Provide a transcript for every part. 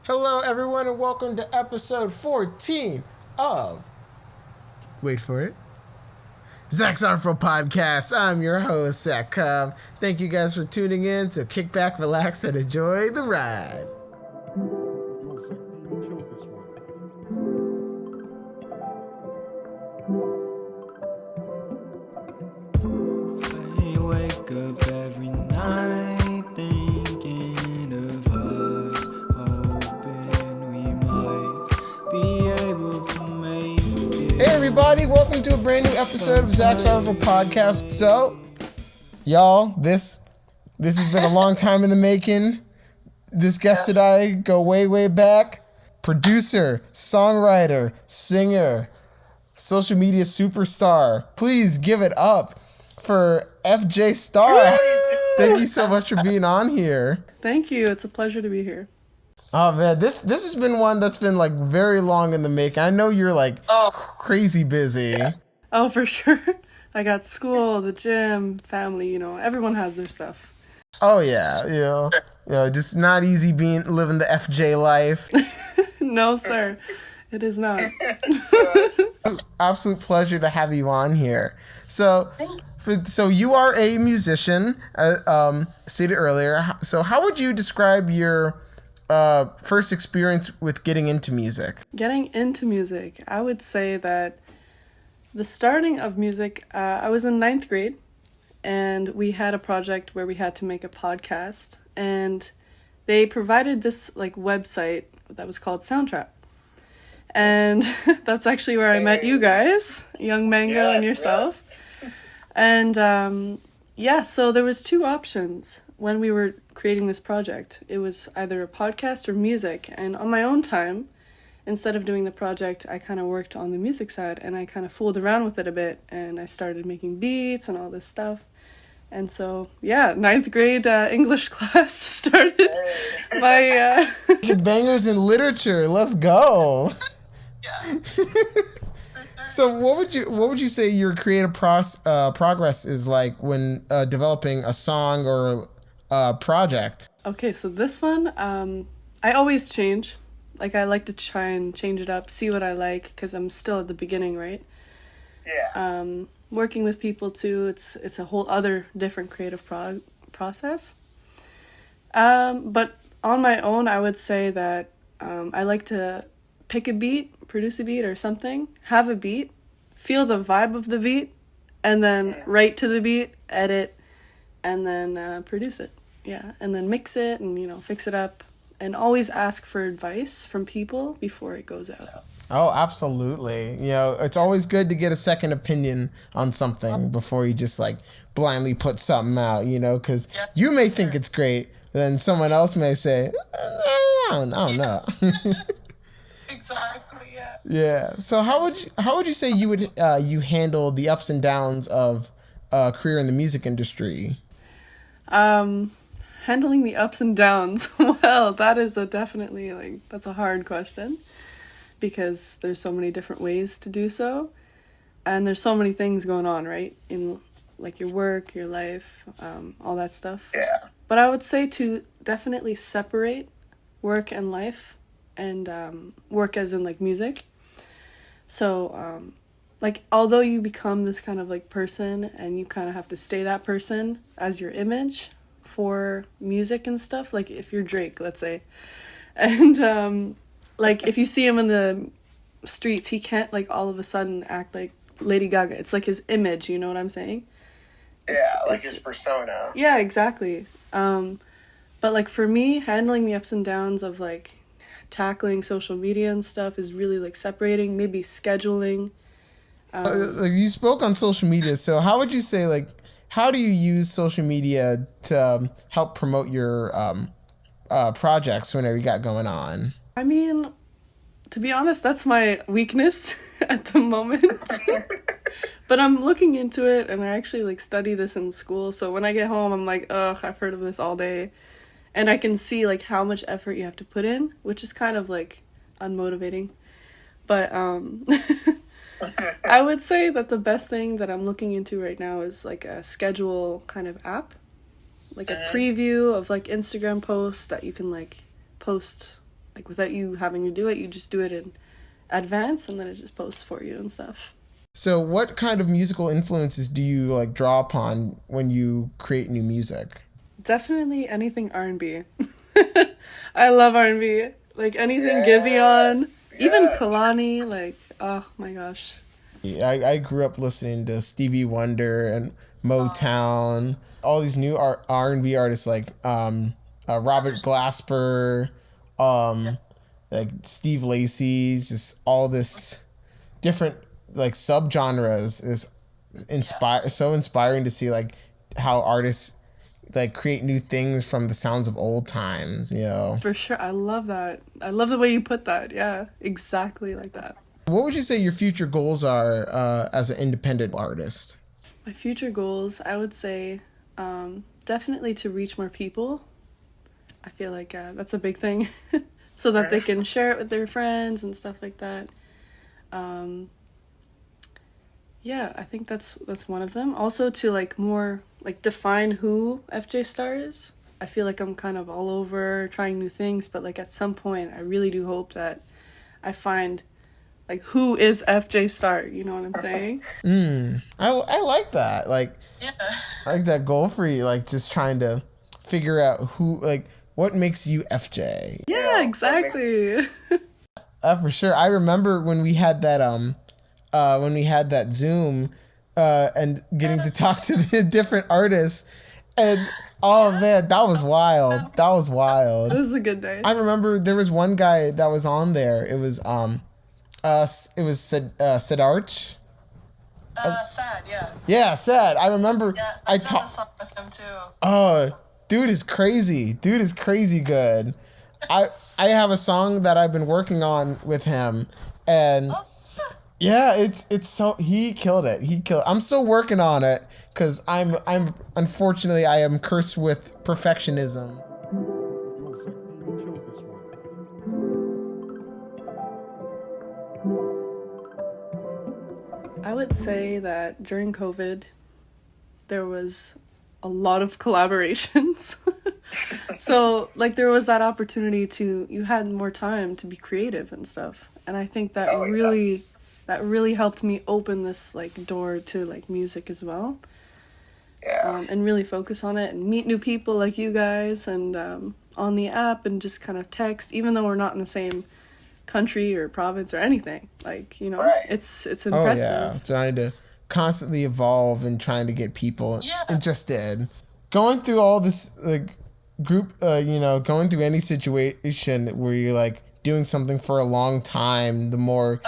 Hello, everyone, and welcome to episode 14 of, wait for it, Zach's Art-Ful podcast. I'm your host, Zach Cobb. Thank you guys for tuning in. So kick back, relax, and enjoy the ride. Yo, Zach, you killed this one. I wake up every night thinking of us, hoping we might be able to make it. Hey, everybody, welcome to a brand new episode of Zach's Art-Ful podcast. So, y'all, this has been a long time in the making. This guest and I go way, way back. Producer, songwriter, singer, social media superstar. Please give it up for FJStar. Thank you so much for being on here. Thank you. It's a pleasure to be here. Oh man, this has been one that's been like very long in the making. I know you're like crazy busy. Oh, for sure. I got school, the gym, family, everyone has their stuff. Oh yeah, just not easy living the FJ life. No, sir. It is not. Absolute pleasure to have you on here. So you are a musician, stated earlier. So how would you describe your first experience with getting into music? Getting into music, I would say that the starting of music, I was in 9th grade, and we had a project where we had to make a podcast, and they provided this website that was called Soundtrap. And that's actually where I met you guys, Young Mango and yourself. And so there was two options when we were creating this project. It was either a podcast or music. And on my own time, instead of doing the project, I kind of worked on the music side, and I kind of fooled around with it a bit, and I started making beats and all this stuff. And so, 9th grade English class started my... Bangers in literature, let's go. So what would you say your creative progress is like when developing a song or a project? Okay, so this one, I always change. I like to try and change it up, see what I like, because I'm still at the beginning, right? Yeah. Working with people too, it's a whole other different creative process. But on my own, I would say that I like to pick a beat, produce a beat or something, have a beat, feel the vibe of the beat, and then write to the beat, edit, and then produce it. Yeah, and then mix it and, fix it up, and always ask for advice from people before it goes out. Oh, absolutely. It's always good to get a second opinion on something before you just blindly put something out, because you may think it's great, then someone else may say, I don't know. Exactly. Yeah. Yeah. So how would you say you handle the ups and downs of a career in the music industry? Handling the ups and downs. Well, that is definitely that's a hard question, because there's so many different ways to do so, and there's so many things going on, right? In your work, your life, all that stuff. Yeah. But I would say to definitely separate work and life, and work as in music. So although you become this kind of person, and you kind of have to stay that person as your image for music and stuff, if you're Drake, let's say, and if you see him in the streets, he can't all of a sudden act like Lady Gaga. It's his image, you know what I'm saying? Yeah, his persona. Yeah, exactly. But for me, handling the ups and downs of tackling social media and stuff is really separating, maybe scheduling. You spoke on social media, so how would you say how do you use social media to help promote your projects whenever you got going on? I mean, to be honest, that's my weakness at the moment. But I'm looking into it, and I actually study this in school, so when I get home I'm ugh, I've heard of this all day. And I can see how much effort you have to put in, which is kind of unmotivating. But I would say that the best thing that I'm looking into right now is a schedule kind of app, a preview of Instagram posts that you can post like without you having to do it. You just do it in advance, and then it just posts for you and stuff. So what kind of musical influences do you like draw upon when you create new music? Definitely anything R&B. I love R&B. Like anything Giveon, even Kalani, like, oh my gosh. I grew up listening to Stevie Wonder and Motown, all these new R&B artists like Robert Glasper, like Steve Lacy's, just all this different like subgenres is so inspiring to see like how artists like create new things from the sounds of old times, you know. For sure. I love that. I love the way you put that. Yeah, exactly like that. What would you say your future goals are as an independent artist? My future goals, I would say definitely to reach more people. I feel like that's a big thing. So that they can share it with their friends and stuff like that. Yeah, I think that's one of them. Also to like more like define who FJStar is. I feel like I'm kind of all over trying new things, but like at some point I really do hope that I find like who is FJStar, you know what I'm saying? I like that. Like, I like that goal for you, like just trying to figure out who, like, what makes you FJ. Yeah, exactly. For sure. I remember when we had that Zoom and getting to talk to the different artists, and oh man, that was wild. That was wild. It was a good day. I remember there was one guy that was on there. It was Sidarch. Sad, yeah. Yeah, sad. I remember. Yeah, I I've done a talked. song with him too. Oh, dude is crazy. Dude is crazy good. I have a song that I've been working on with him, and yeah, it's so he killed it. I'm still working on it because I'm unfortunately I am cursed with perfectionism. Yo, Zach, you killed this one. I would say that during COVID, there was a lot of collaborations. So, like, there was that opportunity you had more time to be creative and stuff. And I think that really helped me open this, like, door to, like, music as well. Yeah. And really focus on it and meet new people like you guys and on the app and just kind of text, even though we're not in the same country or province or anything. Like, you know, it's impressive. Oh yeah, trying to constantly evolve and trying to get people interested. Going through all this like group, going through any situation where you're like doing something for a long time, the more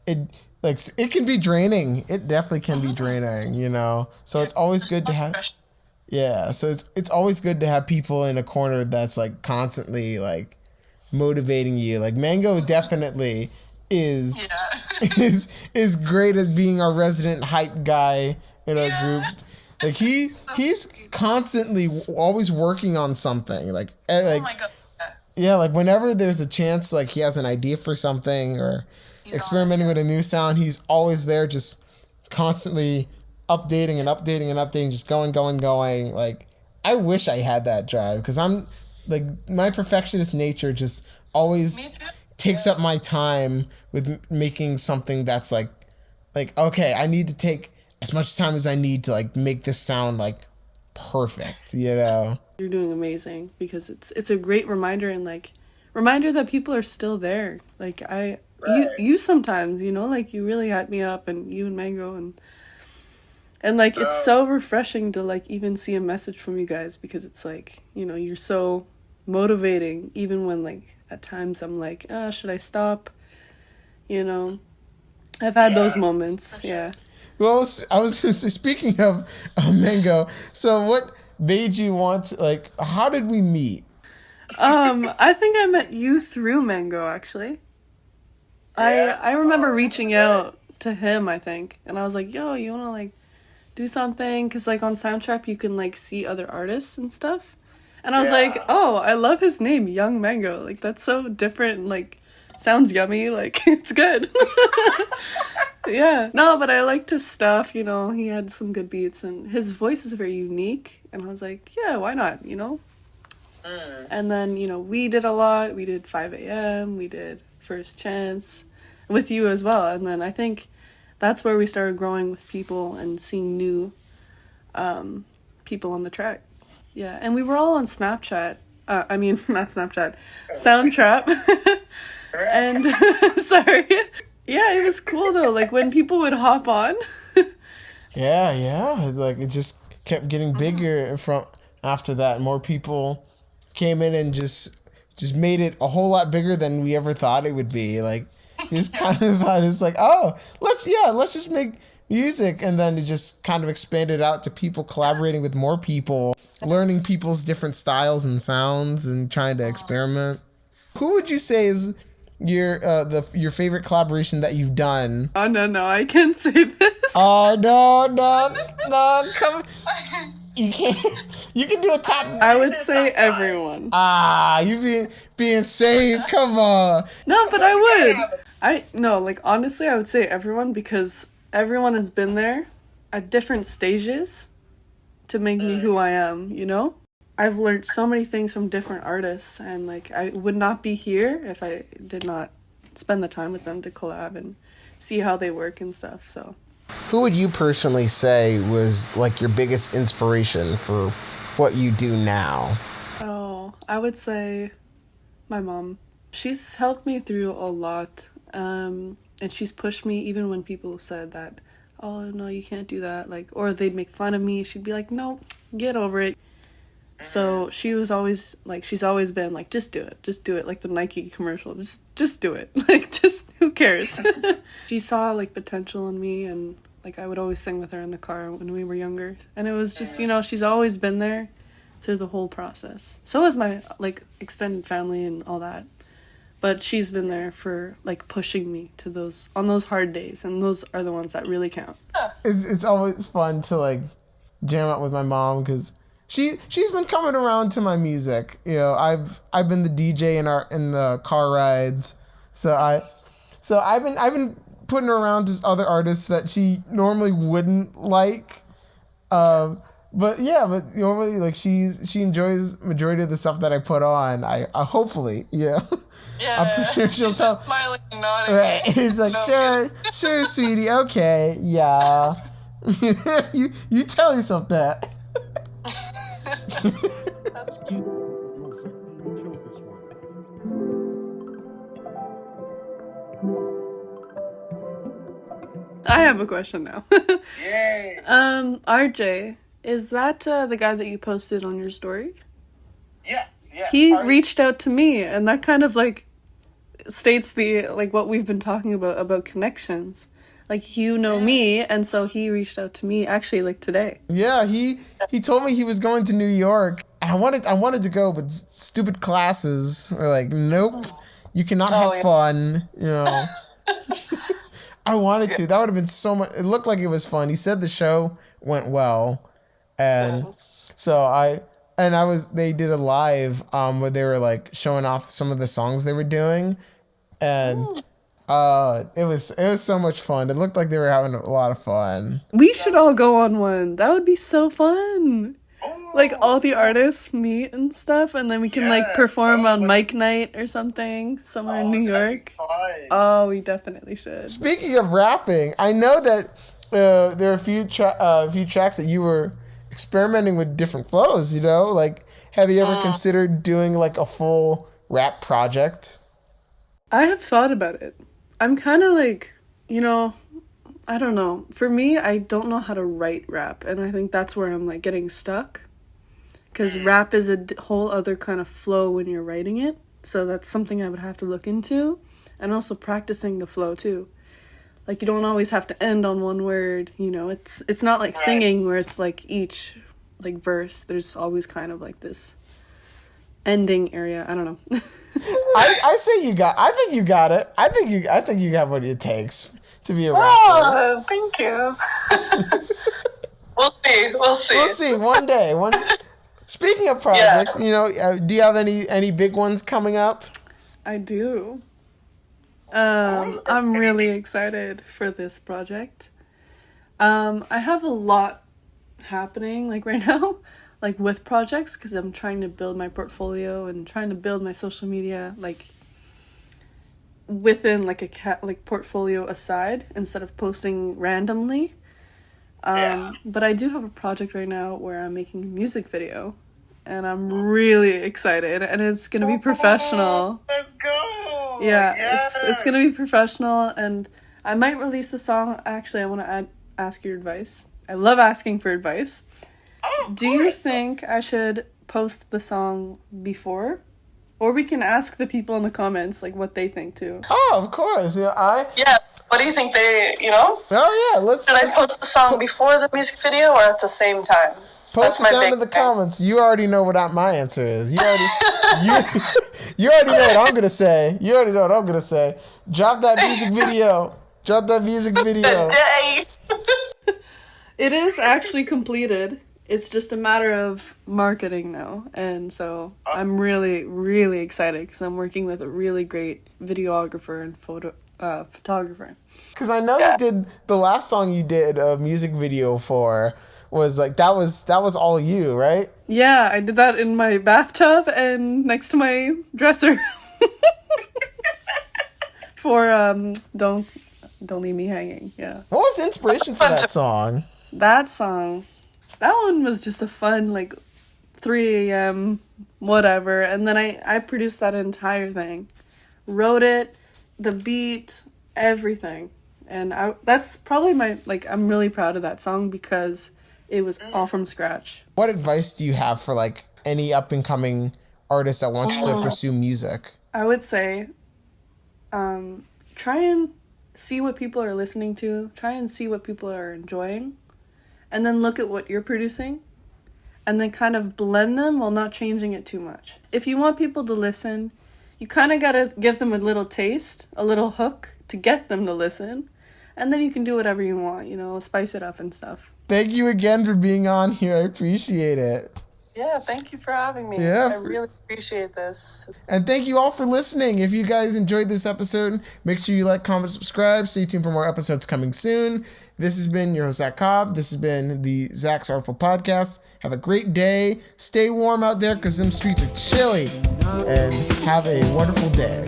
it can be draining. It definitely can be draining, you know. So it's always good to have. Yeah, so it's always good to have people in a corner that's like constantly like motivating you. Like Mango definitely is is great as being our resident hype guy in our group. Like he's constantly always working on something. Like Oh my god. yeah, like whenever there's a chance, like he has an idea for something or experimenting with a new sound, he's always there, just constantly updating and updating and updating, just going. Like I wish I had that drive because I'm like my perfectionist nature just always takes up my time with making something that's like okay, I need to take as much time as I need to like make this sound like perfect, you know. You're doing amazing because it's a great reminder and like reminder that people are still there. Like you sometimes, you know, like you really hype me up, and you and Mango and like it's so refreshing to like even see a message from you guys because it's like, you know, you're so motivating even when like at times I'm like, should I stop? You know, I've had those moments. Yeah. Well, I was speaking of Mango. So what made you want to, like, how did we meet? I think I met you through Mango actually. I remember reaching out to him, I think, and I was like, yo, you wanna like do something? Because like on Soundtrap you can like see other artists and stuff, and I was like, oh, I love his name, Young Mango. Like that's so different and like sounds yummy. Like it's good. Yeah, no, but I liked his stuff, you know, he had some good beats and his voice is very unique, and I was like, yeah, why not, you know? And then, we did a lot. We did 5 a.m., we did First Chance with you as well. And then I think that's where we started growing with people and seeing new people on the track. Yeah, and we were all on Snapchat. I mean, not Snapchat, Soundtrap. And, sorry. Yeah, it was cool though, like when people would hop on. Yeah. Like it just kept getting bigger from after that. More people came in and just made it a whole lot bigger than we ever thought it would be. Like it was kind of thought it's like, oh, let's just make music, and then it just kind of expanded out to people collaborating with more people, learning people's different styles and sounds, and trying to experiment. Who would you say is your favorite collaboration that you've done? Oh no, I can't say this. Oh no, come. You can't. You can do a top. I would say everyone. You being safe. Come on. No, but I would. Honestly, I would say everyone, because everyone has been there at different stages to make me who I am, I've learned so many things from different artists, and I would not be here if I did not spend the time with them to collab and see how they work and stuff. So who would you personally say was like your biggest inspiration for what you do now? Oh, I would say my mom. She's helped me through a lot, and she's pushed me even when people said that, oh no, you can't do that, or they'd make fun of me. She'd be like, no, get over it. So she was always she's always been like, just do it, like the Nike commercial, just do it, just who cares. She saw potential in me, and I would always sing with her in the car when we were younger, and it was just she's always been there through the whole process. So is my extended family and all that, but she's been there for pushing me to on those hard days, and those are the ones that really count. It's always fun to jam out with my mom, because she's been coming around to my music. I've been the DJ in the car rides. So I've been putting her around to other artists that she normally wouldn't like. But normally she enjoys majority of the stuff that I put on. I hopefully, yeah. I'm pretty sure she'll tell. Smiling and nodding. Right. He's like, sure, sweetie, okay, yeah. you tell yourself that. Yo, Sakdini killed this one. I have a question now. Yay! RJ, is that the guy that you posted on your story? Yes. He reached out to me, and that kind of states the what we've been talking about connections. Me, and so he reached out to me actually today. Yeah, he told me he was going to New York. And I wanted to go, but stupid classes were nope, you cannot have fun. I wanted to. That would have been so much. It looked like it was fun. He said the show went well, and so they did a live where they were showing off some of the songs they were doing, and it was so much fun. It looked like they were having a lot of fun. We should all go on one. That would be so fun. All the artists meet and stuff, and then we can perform on Mike Night or something somewhere in New York. Oh, we definitely should. Speaking of rapping, I know that there are a few tracks that you were experimenting with different flows. Have you ever considered doing a full rap project? I have thought about it. I'm kind of I don't know. For me, I don't know how to write rap, and I think that's where I'm getting stuck. Because rap is a whole other kind of flow when you're writing it. So that's something I would have to look into. And also practicing the flow too. You don't always have to end on one word, it's not like singing where it's each verse. There's always kind of this ending area. I don't know. I say I think you got it. I think you got what it takes to be a rapper. Oh, thank you. We'll see. We'll see one day. Speaking of projects, do you have any big ones coming up? I do. I'm really excited for this project. I have a lot happening right now. like with projects because I'm trying to build my portfolio and trying to build my social media like within like like portfolio aside instead of posting randomly. But I do have a project right now where I'm making a music video, and I'm really excited, and it's gonna be professional. Let's go. Yeah, Yes. it's gonna be professional, and I might release a song. Actually, I want to ask your advice. I love asking for advice. Oh, of Do you course. think I should post the song before? Or we can ask the people in the comments like what they think too. Oh, of course. Yeah, Yeah. What do you think they, Oh yeah. Let's should I post the song before the music video or at the same time? post it down in the comments. You already know what my answer is. You already you already know what I'm gonna say. You already know what I'm gonna say. Drop that music video. Drop that music video. Day. It is actually completed. It's just a matter of marketing now. And so I'm really, really excited because I'm working with a really great videographer and photographer. Because I know you did the last song you did a music video for was like that was all you, right? Yeah, I did that in my bathtub and next to my dresser. For Don't Leave Me Hanging. Yeah. What was the inspiration for that song? That song, that one was just a fun, like, 3 a.m., whatever. And then I produced that entire thing. Wrote it, the beat, everything. And that's probably I'm really proud of that song because it was all from scratch. What advice do you have for like any up and coming artist that wants to pursue music? I would say, try and see what people are listening to. Try and see what people are enjoying. And then look at what you're producing. And then kind of blend them while not changing it too much. If you want people to listen, you kind of got to give them a little taste, a little hook to get them to listen. And then you can do whatever you want, spice it up and stuff. Thank you again for being on here. I appreciate it. Yeah, thank you for having me. Yeah. I really appreciate this. And thank you all for listening. If you guys enjoyed this episode, make sure you like, comment, subscribe. Stay tuned for more episodes coming soon. This has been your host, Zach Cobb. This has been the Zach's Art-Ful Podcast. Have a great day. Stay warm out there because them streets are chilly. And have a wonderful day.